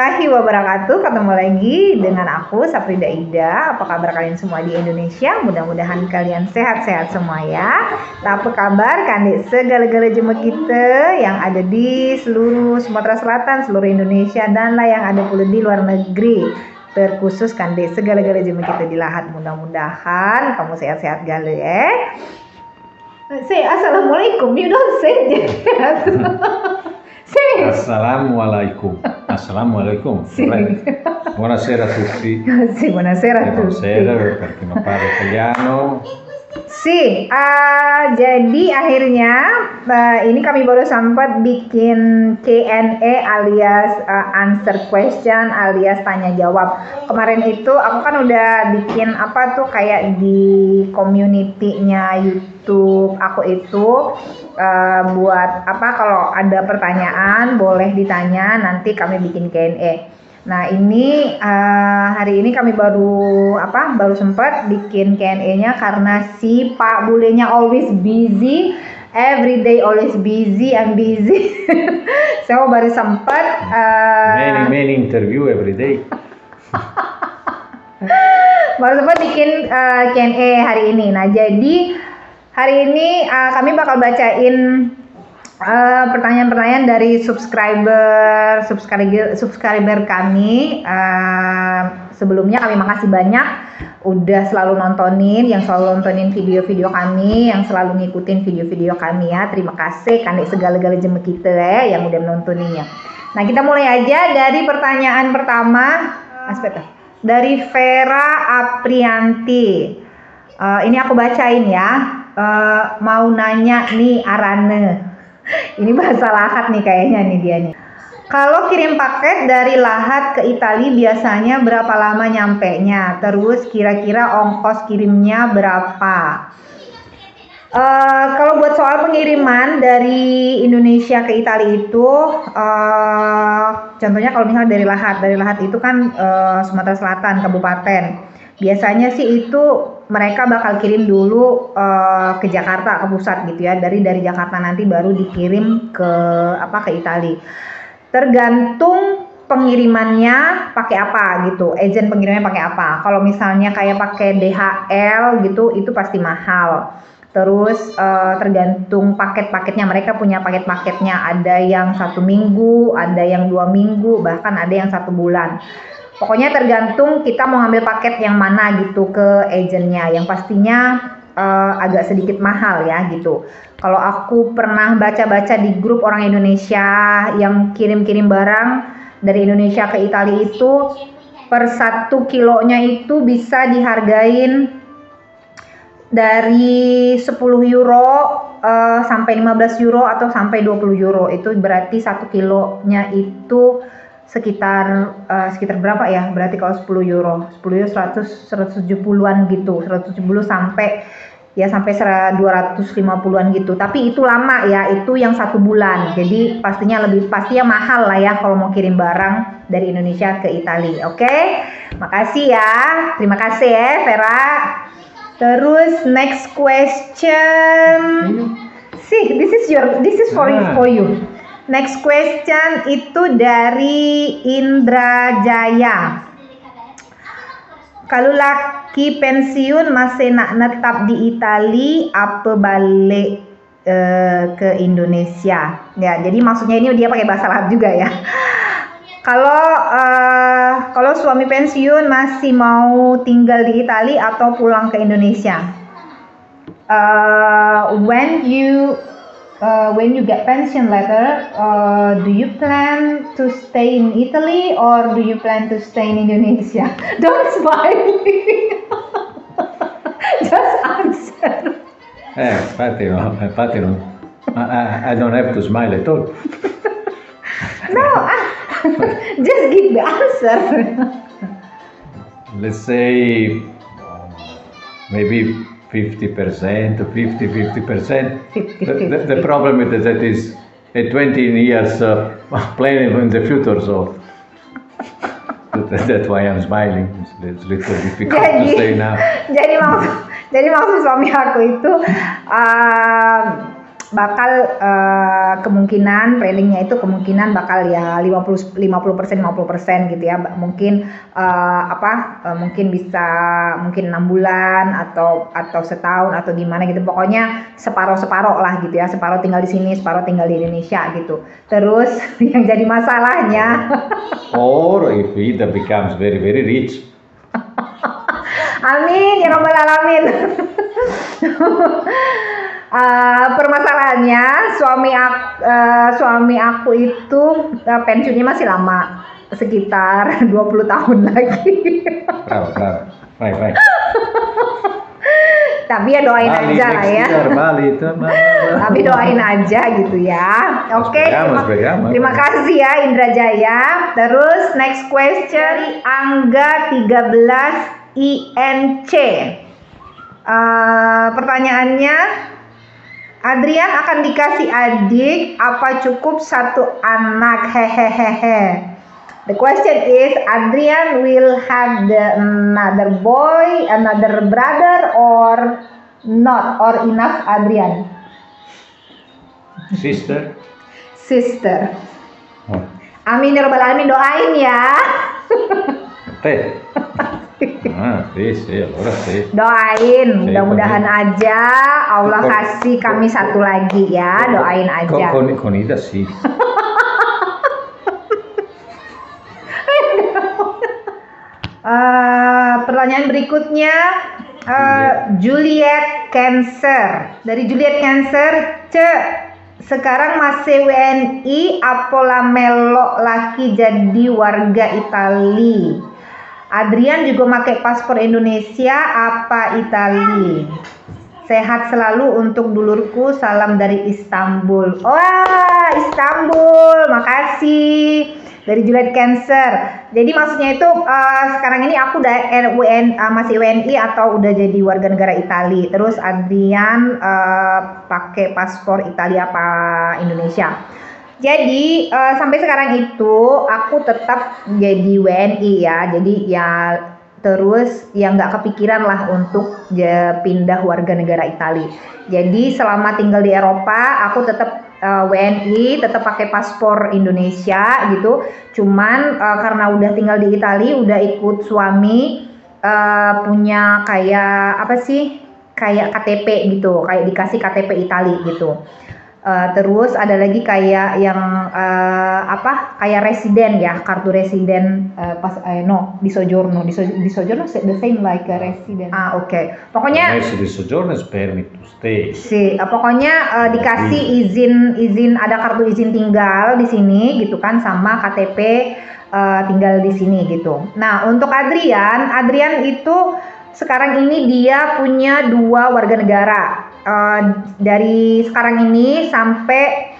warahmatullahi wabarakatuh. Ketemu lagi dengan aku Safrida Ida. Apa kabar kalian semua di Indonesia? Mudah-mudahan kalian sehat-sehat semua ya. Apa kabar kandik segala-gala jemaah kita yang ada di seluruh Sumatera Selatan, seluruh Indonesia, dan lah yang ada pula di luar negeri. Terkhusus kandik segala-gala jemaah kita di Lahat. Mudah-mudahan kamu sehat-sehat gala ya. Say assalamualaikum. You don't say that. Assalamualaikum. Assalamualaikum. Buonasera a tutti. Sì, buonasera a tutti. Buonasera perché non parlo italiano. Sì, jadi akhirnya ini kami baru sempat bikin Q&A alias answer question alias tanya jawab. Kemarin itu aku kan udah bikin apa tuh kayak di community-nya YouTube aku itu buat apa kalau ada pertanyaan boleh ditanya, nanti kami bikin Q&A. Nah ini hari ini kami baru sempat bikin Q&A-nya karena si Pak Bulenya always busy, every day always busy and busy. Saya baru sempat many interview every day. baru sempat bikin Q&A hari ini. Nah jadi hari ini kami bakal bacain pertanyaan-pertanyaan dari subscriber kami. Sebelumnya kami makasih banyak udah selalu nontonin, yang selalu nontonin video-video kami, yang selalu ngikutin video-video kami ya. Terima kasih kandik segala-gala jemaah kita ya yang udah nontoninnya. Nah kita mulai aja dari pertanyaan pertama dari Vera Aprianti. Ini aku bacain ya. Mau nanya nih Arane. Ini bahasa Lahat nih kayaknya nih dia nih. Kalau kirim paket dari Lahat ke Italia biasanya berapa lama nyampenya? Terus kira-kira ongkos kirimnya berapa? Kalau buat soal pengiriman dari Indonesia ke Italia itu, contohnya kalau misalnya dari Lahat itu kan Sumatera Selatan, kabupaten. Biasanya sih itu mereka bakal kirim dulu ke Jakarta, ke pusat gitu ya. Dari Jakarta nanti baru dikirim ke Italia. Tergantung pengirimannya pakai apa gitu. Agen pengirimannya pakai apa. Kalau misalnya kayak pakai DHL gitu itu pasti mahal. Terus tergantung paket-paketnya, mereka punya paket-paketnya. Ada yang 1 minggu, ada yang 2 minggu, bahkan ada yang 1 bulan. Pokoknya tergantung kita mau ngambil paket yang mana gitu ke agennya. Yang pastinya agak sedikit mahal ya gitu. Kalau aku pernah baca-baca di grup orang Indonesia yang kirim-kirim barang dari Indonesia ke Italia itu per 1 kilonya itu bisa dihargain dari 10 euro sampai 15 euro atau sampai 20 euro. Itu berarti 1 kilonya itu sekitar berapa ya? Berarti kalau 10 euro 170-an gitu, 170 sampai 250-an gitu. Tapi itu lama ya, itu yang 1 bulan. Jadi pastinya mahal lah ya kalau mau kirim barang dari Indonesia ke Italia. Oke? Makasih ya. Terima kasih ya Vera. Terus next question. See, this is for you. Next question itu dari Indra Jaya. Kalau laki pensiun masih nak netap di Italia apa balik ke Indonesia? Ya, jadi maksudnya ini dia pakai bahasa Lahat juga ya. Kalau suami pensiun masih mau tinggal di Italia atau pulang ke Indonesia? When you get pension letter, do you plan to stay in Italy or do you plan to stay in Indonesia? Don't smile. Just answer. Infatti no. I don't have to smile at all. No, just give the answer. Let's say maybe 50%, 50%. The problem is that is a 20 years planning in the future, so that's why I'm smiling. It's a little difficult to say now. Jadi maksud suami aku itu bakal kemungkinan planningnya itu kemungkinan bakal ya 50% 50% gitu ya. Mungkin mungkin bisa mungkin 6 bulan atau setahun atau gimana gitu. Pokoknya separoh-separoh lah gitu ya. Separoh tinggal di sini, separoh tinggal di Indonesia gitu. Terus yang jadi masalahnya Or if either becomes very very rich. amin ya robbal alamin. Permasalahannya suami aku itu pensiunnya masih lama, sekitar 20 tahun lagi. Bravo. Right. Tapi ya doain Bali, aja lah ya. Bali itu. Tapi doain aja gitu ya. Oke. Terima kasih ya Indra Jaya. Terus next question dari Angga 13 INC. Pertanyaannya, Adrian akan dikasih adik apa cukup satu anak? Hehehehe. The question is, Adrian will have another boy, another brother, or not, or enough Adrian? Sister. Oh. Amin ya robbal alamin, doain ya. Teh. Sì, allora sì. Doain, mudah-mudahan aja Allah kasih kami satu lagi ya, doain aja. Con Ida sih. Pertanyaan berikutnya, Juliet Cancer. Dari Juliet Cancer, sekarang masih WNI apola melok laki jadi warga Itali. Adrian juga pakai paspor Indonesia apa Itali? Sehat selalu untuk dulurku, salam dari Istanbul. Wah, Istanbul, makasih. Dari Juliet Cancer. Jadi maksudnya itu sekarang ini aku udah masih WNI atau udah jadi warga negara Itali. Terus Adrian pakai paspor Italia apa Indonesia. Jadi sampai sekarang itu aku tetap jadi WNI ya. Jadi ya terus ya nggak kepikiran lah untuk pindah warga negara Italia. Jadi selama tinggal di Eropa aku tetap WNI, tetap pakai paspor Indonesia gitu. Cuman karena udah tinggal di Italia, udah ikut suami punya kayak apa sih? Kayak KTP gitu, kayak dikasih KTP Italia gitu. Terus ada lagi kayak yang kayak residen ya, kartu residen di Soggiorno the same like a resident. Oke. Pokoknya di Soggiorno is permit to stay. Pokoknya dikasih izin ada kartu izin tinggal di sini gitu kan, sama KTP tinggal di sini gitu. Nah, untuk Adrian itu sekarang ini dia punya 2 warga negara. Dari sekarang ini sampai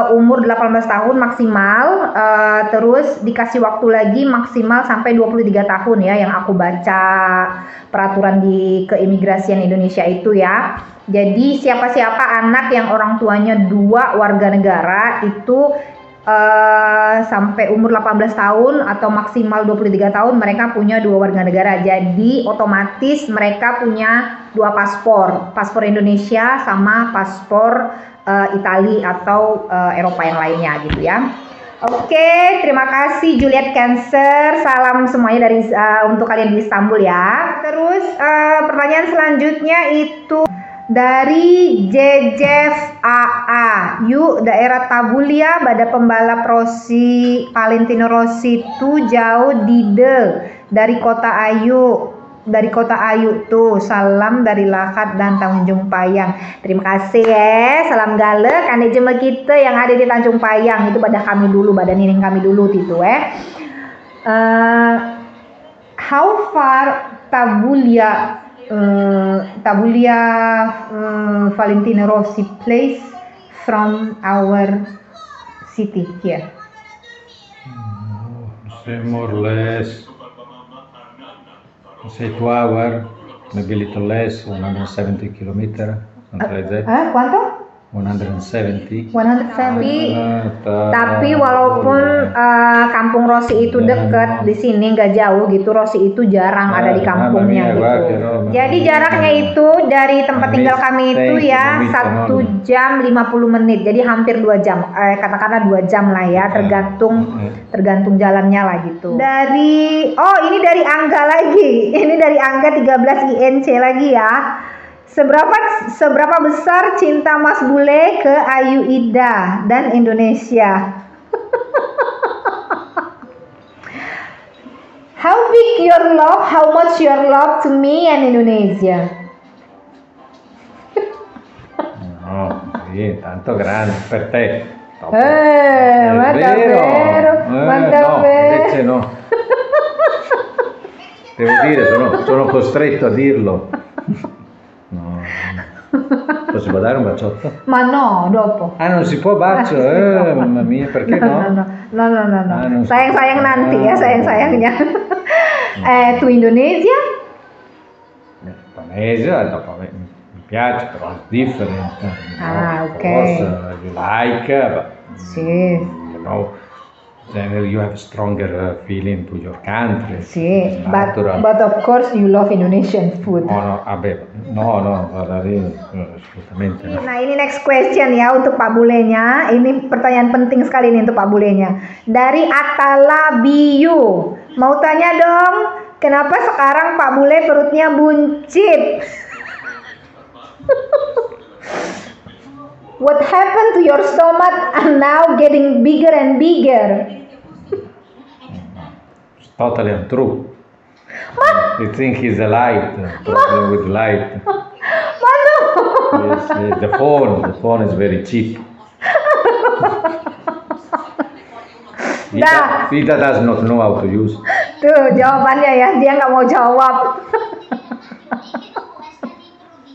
umur 18 tahun maksimal, terus dikasih waktu lagi maksimal sampai 23 tahun ya, yang aku baca peraturan di keimigrasian Indonesia itu ya. Jadi siapa-siapa anak yang orang tuanya 2 warga negara itu sampai umur 18 tahun atau maksimal 23 tahun mereka punya 2 warga negara. Jadi otomatis mereka punya 2 paspor Indonesia sama paspor Italia atau Eropa yang lainnya gitu ya. Oke, terima kasih Juliet Cancer. Salam semuanya dari untuk kalian di Istanbul ya. Terus pertanyaan selanjutnya itu dari Jejef AA. Yuk, daerah Tabulia pada pembalap Rossi Valentino Rossi itu jauh dide dari Kota Ayu tuh. Salam dari Lahat dan Tanjung Payang. Terima kasih ya. Salam galak ane jema kita yang ada di Tanjung Payang itu pada kami dulu, pada nining kami dulu gitu how far Tabulia Valentino Rossi place from our city here? More or less, say 2 hours, maybe a little less, 170 kilometers, something like that. ¿Cuánto? 170. 170. Tapi walaupun kampung Rossi itu deket di sini nggak jauh gitu, Rossi itu jarang ada di kampungnya gitu. Jadi jaraknya itu dari tempat tinggal kami itu ya 1 jam 50 menit. Jadi hampir 2 jam. Katakanlah 2 jam lah ya, tergantung jalannya lah gitu. Ini dari Angga lagi. Ini dari Angga 13 INC lagi ya. Seberapa besar cinta Mas Bule ke Ayu Ida dan Indonesia? How big your love? How much your love to me and Indonesia? No, sì, tanto grande per te. Ma davvero? Ma davvero? Invece no. Devo dire, sono costretto a dirlo. No. Si può dare un baciotto? Ma no, dopo. Ah, non si può bacio? Mamma mia, perché no? No. Sayang-sayang nanti ya, sayang-sayangnya. Tu Indonesia? Indonesia, dopo mi piace, però è different. Ok. Of course, you like, but Sì. you know, then you have a stronger feeling to your country. Sì, It's natural. but of course you love Indonesian food. No, guarda, assolutamente no. Nah, ini next question ya untuk Pak Bulenya. Ini pertanyaan penting sekali nih untuk Pak Bulenya. Dari Atala Biyu. Mau tanya dong, kenapa sekarang Pak Bule perutnya buncit? What happened to your stomach and now getting bigger and bigger? It's totally untrue. You think he's a light, problem with light. Mano? Yes, the phone is very cheap. Ida does not know how to use. Tuh jawabannya ya, dia nggak mau jawab.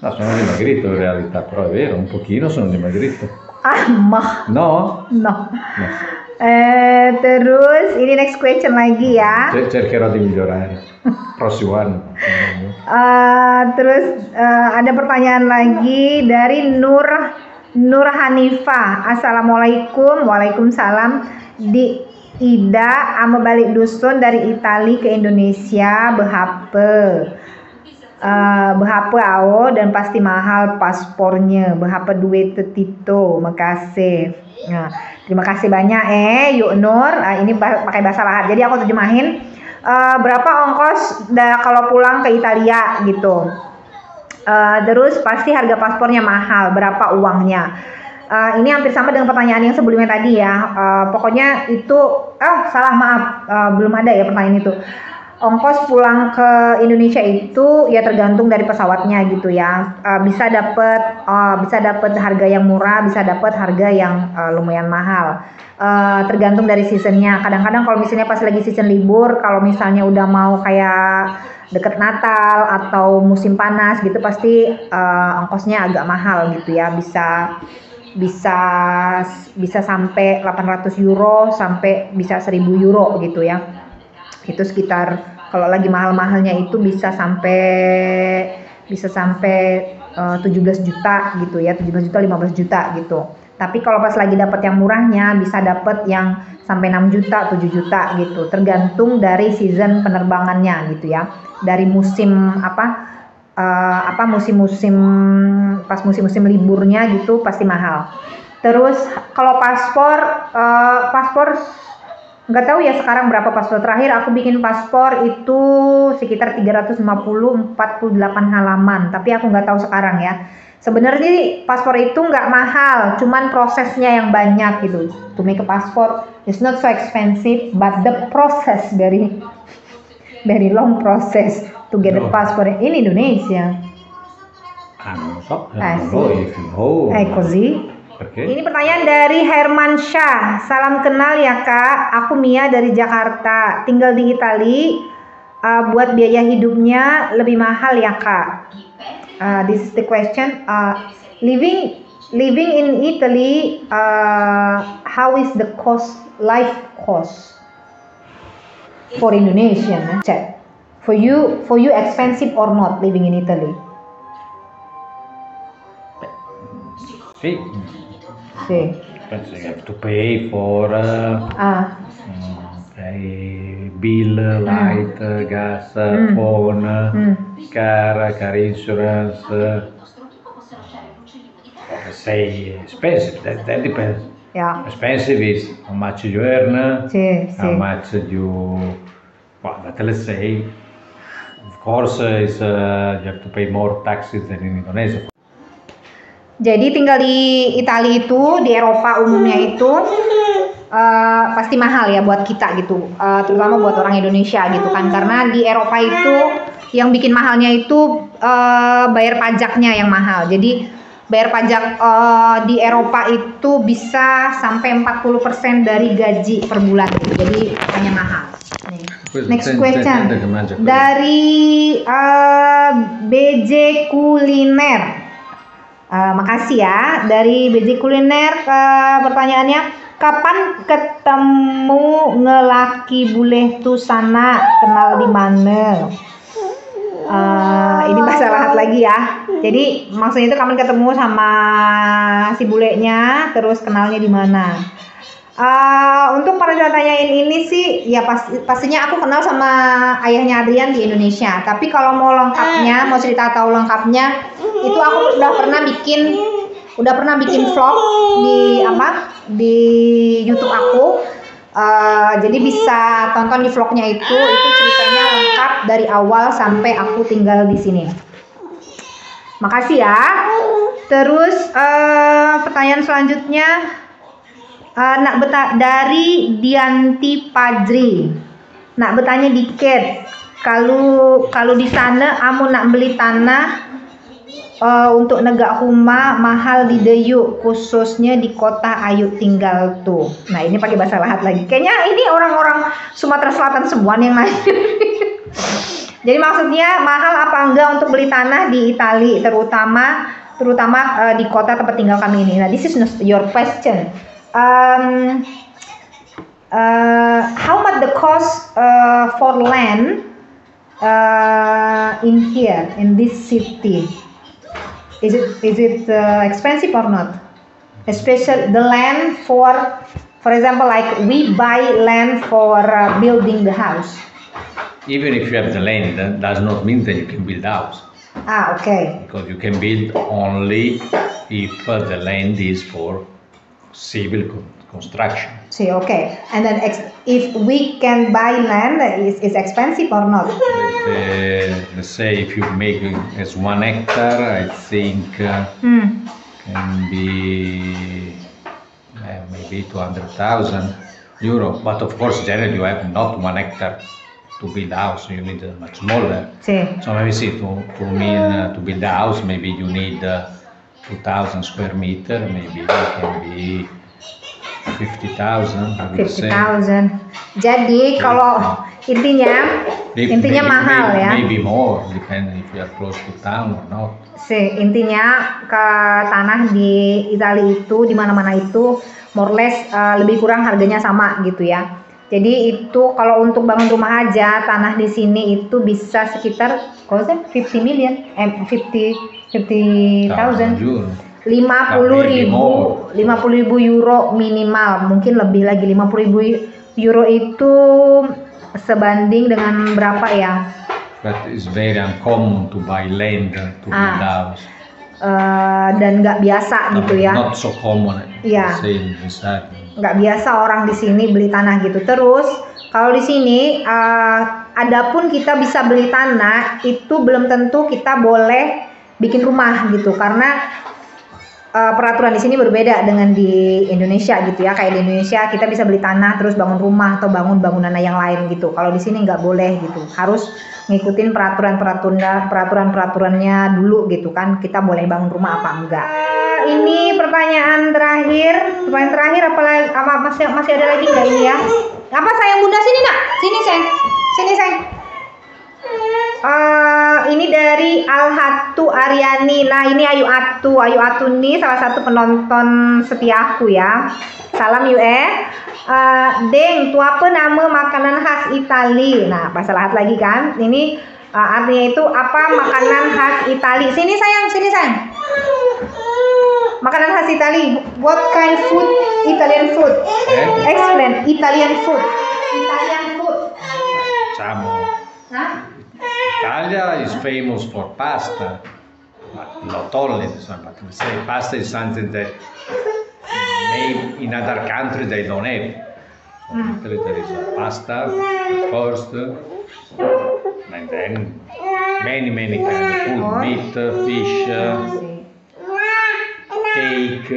No, sono dimagrito in realtà, però è vero, un pochino sono dimagrito. Mah. No? No. Terus ini next question lagi ya. Cercherò di migliorare. Prossimo anno. Terus ada pertanyaan lagi dari Nur Hanifah. Assalamualaikum. Waalaikumsalam. Di Ida ama balik dusun dari Itali ke Indonesia behape. Berapa dan pasti mahal paspornya, berapa duit Tito, makasih. Nah, terima kasih banyak Yuk Nur. Ini pakai bahasa lahat, jadi aku terjemahin. Berapa ongkos kalau pulang ke Italia gitu. Terus pasti harga paspornya mahal, berapa uangnya. Ini hampir sama dengan pertanyaan yang sebelumnya tadi ya. Pokoknya itu, salah maaf, belum ada ya pertanyaan itu. Ongkos pulang ke Indonesia itu ya tergantung dari pesawatnya gitu ya. Bisa dapat harga yang murah, bisa dapat harga yang lumayan mahal. Tergantung dari seasonnya. Kadang-kadang kalau misalnya pas lagi season libur, kalau misalnya udah mau kayak deket Natal atau musim panas gitu, pasti ongkosnya agak mahal gitu ya. Bisa sampai 800 euro sampai bisa 1000 euro gitu ya. Itu sekitar kalau lagi mahal-mahalnya itu bisa sampai 17 juta gitu ya, 17 juta 15 juta gitu. Tapi kalau pas lagi dapat yang murahnya bisa dapat yang sampai 6 juta 7 juta gitu, tergantung dari season penerbangannya gitu ya, dari musim musim liburnya gitu pasti mahal. Terus kalau paspor nggak tahu ya sekarang berapa paspor. Terakhir aku bikin paspor itu sekitar 348 halaman, tapi aku nggak tahu sekarang ya. Sebenarnya paspor itu nggak mahal, cuman prosesnya yang banyak gitu. To make a passport is not so expensive, but the process very long process to get a passport in Indonesia. Non so, if you know. Così. Okay. Ini pertanyaan dari Herman Syah. Salam kenal ya Kak, aku Mia dari Jakarta, tinggal di Itali. Buat biaya hidupnya lebih mahal ya Kak? This is the question. Living in Italy, how is the life cost for Indonesian? Check. For you expensive or not living in Italy? See, Sì. you have to pay for pay bill, light, gas, phone, car insurance. Say expensive. That depends. Ya. Expensive is how much you earn, Sì, how sì. much you. Well, but let's say, of course, you have to pay more taxes than in Indonesia. Jadi tinggal di Italia itu, di Eropa umumnya itu pasti mahal ya buat kita gitu, terutama buat orang Indonesia gitu kan, karena di Eropa itu yang bikin mahalnya itu bayar pajaknya yang mahal. Jadi bayar pajak di Eropa itu bisa sampai 40% dari gaji per bulan gitu. Jadi hanya mahal. Next question dari BJ Kuliner. Makasih ya dari BJ Kuliner, pertanyaannya kapan ketemu ngelaki boleh tuh sana, kenal di mana? Ini bahasa lahat lagi ya. Jadi maksudnya itu kapan ketemu sama si bulenya, terus kenalnya di mana? Untuk para tanyain ini sih ya pastinya aku kenal sama ayahnya Adrian di Indonesia. Tapi kalau mau lengkapnya, mau cerita tahu lengkapnya, itu aku udah pernah bikin vlog di YouTube aku. Jadi bisa tonton di vlognya itu ceritanya lengkap dari awal sampai aku tinggal di sini. Makasih ya. Terus pertanyaan selanjutnya. Dari Dianti Pajri. Nak bertanya dikit, kalau di sana amu nak beli tanah untuk negak rumah mahal di Deyu, khususnya di kota Ayu tinggal tuh. Nah ini pakai bahasa lahat lagi. Kayaknya ini orang-orang Sumatera Selatan semua yang nanya. Jadi maksudnya mahal apa enggak untuk beli tanah di Italia, terutama di kota tempat tinggal kami ini. Nah this is your question. How much the cost for land in here in this city? Is it expensive or not? Especially the land for example, like we buy land for building the house. Even if you have the land, that does not mean that you can build a house. Okay. Because you can build only if the land is for civil construction. See, okay. And then if we can buy land, is expensive or not? Let's say if you make it as 1 hectare, I think can be maybe 200,000 euro. But of course, generally you have not 1 hectare to build a house. You need a much smaller. See. So maybe to build a house, maybe you need 2,000 square meter. Maybe it can be 50,000. 50,000. Jadi kalau intinya mahal ya. Maybe more, depending if you are close to town or not. Intinya ke tanah di Italia itu di mana-mana itu more or less lebih kurang harganya sama gitu ya. Jadi itu kalau untuk bangun rumah aja tanah di sini itu bisa sekitar 50 50,000. 50.000 euro minimal, mungkin lebih lagi. 50.000 euro itu sebanding dengan berapa ya? But it's very uncommon to buy land to build house. Dan nggak biasa gitu ya? Not so common. Iya. Nggak biasa orang di sini beli tanah gitu. Terus kalau di sini, adapun kita bisa beli tanah itu belum tentu kita boleh bikin rumah gitu, karena peraturan di sini berbeda dengan di Indonesia gitu ya. Kayak di Indonesia kita bisa beli tanah terus bangun rumah atau bangun bangunan yang lain gitu. Kalau di sini nggak boleh gitu. Harus ngikutin peraturannya dulu gitu kan. Kita boleh bangun rumah apa enggak. Ini pertanyaan terakhir. Apa masih ada lagi nggak ini ya? Apa sayang bunda sini nak? Sini sayang. Ini dari Alhatu Aryani. Nah ini Ayu Atu nih salah satu penonton setia aku ya. Salam Deng, tu apa nama makanan khas Itali? Nah bahasa lahat lagi kan. Ini artinya itu apa makanan khas Itali. Sini sayang. Makanan khas Itali. What kind food? Italian food. Explain. Italian food. Italian food. Diciamo, Huh? Italia is famous for pasta, but not only. But we say pasta is something that maybe in other countries they don't have. So in Italy there is a pasta first, and then many kind of food, meat, fish, cake,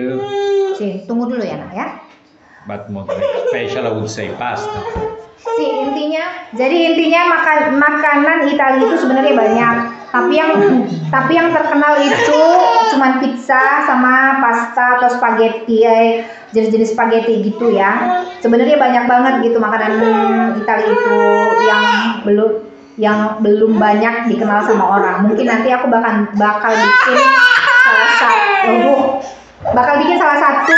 Cik, tunggu dulu ya nak ya. but more special I would say pasta. Jadi intinya makanan Italia itu sebenarnya banyak, tapi yang terkenal itu cuman pizza sama pasta atau spaghetti, jenis-jenis spaghetti gitu ya. Sebenarnya banyak banget gitu makanan Italia itu yang belum banyak dikenal sama orang. Mungkin nanti aku bakal bikin salah satu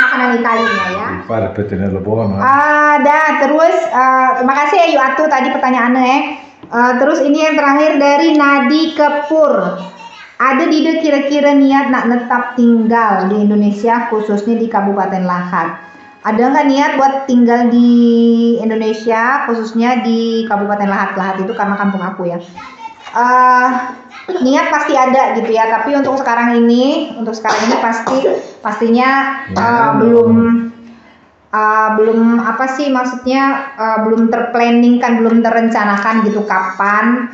makanan Italia ya. Fare per tenerlo buono. Terus terima kasih ya Yuatu tadi pertanyaannya. Terus ini yang terakhir dari Nadi Kepur. Ada ide kira-kira niat nak netap tinggal di Indonesia khususnya di Kabupaten Lahat? Ada nggak niat buat tinggal di Indonesia khususnya di Kabupaten Lahat? Lahat itu karena kampung aku ya. Niat pasti ada gitu ya, tapi untuk sekarang ini pastinya belum apa sih maksudnya belum terplanning kan, belum terencanakan gitu kapan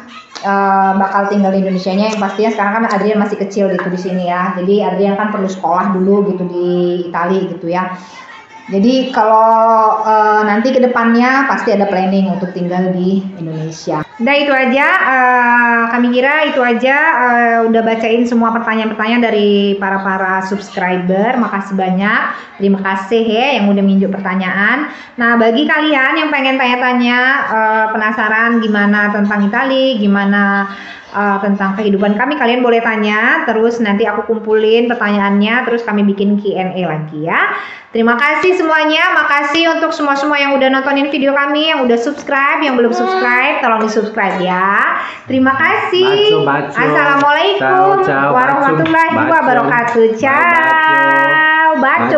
bakal tinggal di Indonesianya. Yang pastinya sekarang kan Adrian masih kecil gitu di sini ya, jadi Adrian kan perlu sekolah dulu gitu di Italia gitu ya. Jadi kalau nanti ke depannya pasti ada planning untuk tinggal di Indonesia. Udah itu aja, kami kira itu aja, udah bacain semua pertanyaan-pertanyaan dari para subscriber. Makasih banyak, terima kasih ya yang udah minjuk pertanyaan. Nah bagi kalian yang pengen tanya-tanya, penasaran gimana tentang Italia, gimana tentang kehidupan kami, kalian boleh tanya. Terus nanti aku kumpulin pertanyaannya, terus kami bikin Q&A lagi ya. Terima kasih semuanya, makasih untuk semua yang udah nontonin video kami, yang udah subscribe, yang belum subscribe, tolong di subscribe ya. Terima kasih. Assalamualaikum warahmatullahi wabarakatuh. Ciao. Baco.